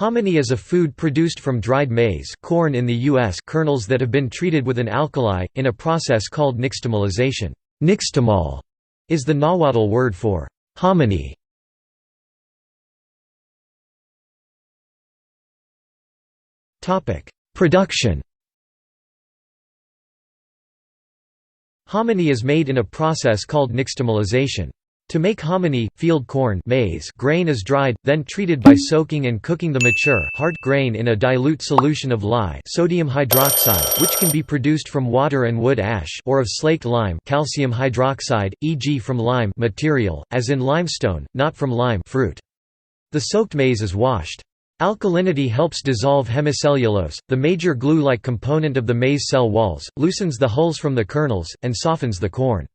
Hominy is a food produced from dried maize corn in the U.S. kernels that have been treated with an alkali, in a process called nixtamalization. Nixtamal is the Nahuatl word for hominy. Production. Hominy is made in a process called nixtamalization. To make hominy, field corn maize grain is dried, then treated by soaking and cooking the mature hard grain in a dilute solution of lye sodium hydroxide, which can be produced from water and wood ash, or of slaked lime calcium hydroxide, e.g. from lime material, as in limestone, not from lime fruit. The soaked maize is washed. Alkalinity helps dissolve hemicellulose, the major glue-like component of the maize cell walls, loosens the hulls from the kernels, and softens the corn.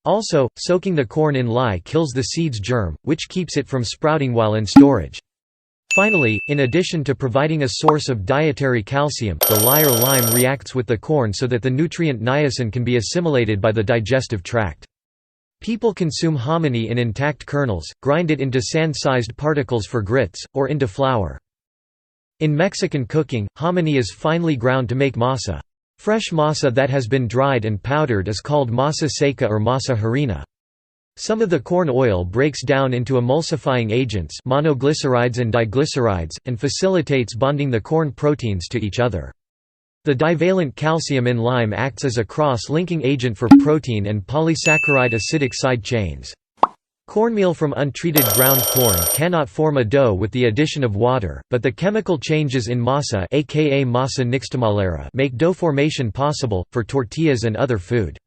Also, soaking the corn in lye kills the seed's germ, which keeps it from sprouting while in storage. Finally, in addition to providing a source of dietary calcium, the lye or lime reacts with the corn so that the nutrient niacin can be assimilated by the digestive tract. People consume hominy in intact kernels, grind it into sand-sized particles for grits, or into flour. In Mexican cooking, hominy is finely ground to make masa. Fresh masa that has been dried and powdered is called masa seca or masa harina. Some of the corn oil breaks down into emulsifying agents monoglycerides and diglycerides, and facilitates bonding the corn proteins to each other. The divalent calcium in lime acts as a cross-linking agent for protein and polysaccharide acidic side chains. Cornmeal from untreated ground corn cannot form a dough with the addition of water, but the chemical changes in masa aka masa nixtamalera make dough formation possible, for tortillas and other food.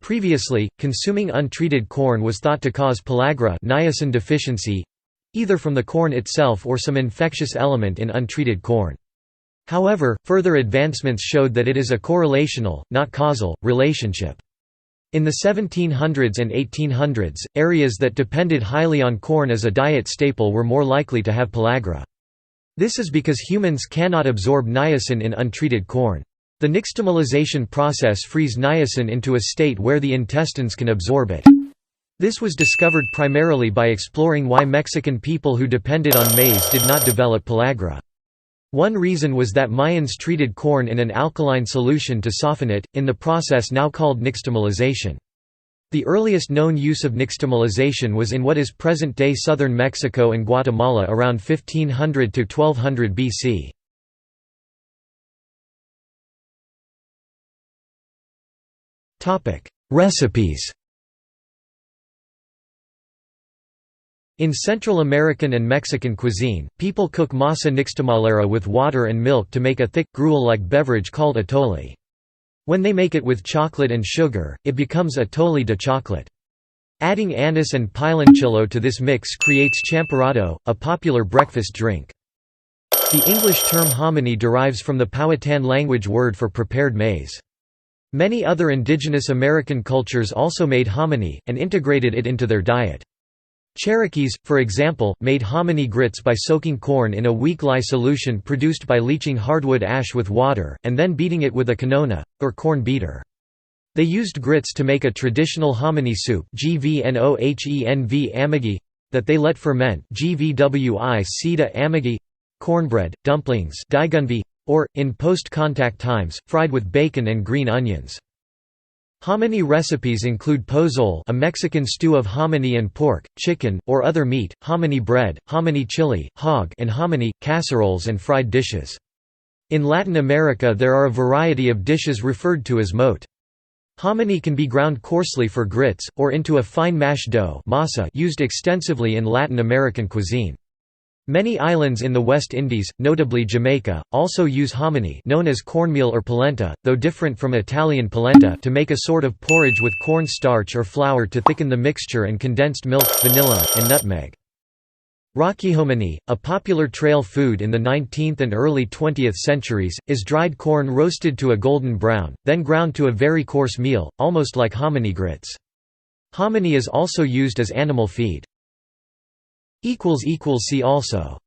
Previously, consuming untreated corn was thought to cause pellagra niacin deficiency—either from the corn itself or some infectious element in untreated corn. However, further advancements showed that it is a correlational, not causal, relationship. In the 1700s and 1800s, areas that depended highly on corn as a diet staple were more likely to have pellagra. This is because humans cannot absorb niacin in untreated corn. The nixtamalization process frees niacin into a state where the intestines can absorb it. This was discovered primarily by exploring why Mexican people who depended on maize did not develop pellagra. One reason was that Mayans treated corn in an alkaline solution to soften it, in the process now called nixtamalization. The earliest known use of nixtamalization was in what is present-day southern Mexico and Guatemala around 1500 to 1200 BC. Recipes. In Central American and Mexican cuisine, people cook masa nixtamalera with water and milk to make a thick, gruel-like beverage called atole. When they make it with chocolate and sugar, it becomes atole de chocolate. Adding anise and piloncillo to this mix creates champorado, a popular breakfast drink. The English term hominy derives from the Powhatan language word for prepared maize. Many other indigenous American cultures also made hominy, and integrated it into their diet. Cherokees, for example, made hominy grits by soaking corn in a weak lye solution produced by leaching hardwood ash with water, and then beating it with a quinona, or corn beater. They used grits to make a traditional hominy soup amagi, that they let ferment amagi, cornbread, dumplings or, in post-contact times, fried with bacon and green onions. Hominy recipes include pozole, a Mexican stew of hominy and pork, chicken, or other meat, hominy bread, hominy chili, hog, and hominy, casseroles and fried dishes. In Latin America there are a variety of dishes referred to as mote. Hominy can be ground coarsely for grits, or into a fine mash dough masa used extensively in Latin American cuisine. Many islands in the West Indies, notably Jamaica, also use hominy known as cornmeal or polenta, though different from Italian polenta to make a sort of porridge with corn starch or flour to thicken the mixture and condensed milk, vanilla, and nutmeg. Rocky hominy, a popular trail food in the 19th and early 20th centuries, is dried corn roasted to a golden brown, then ground to a very coarse meal, almost like hominy grits. Hominy is also used as animal feed. See also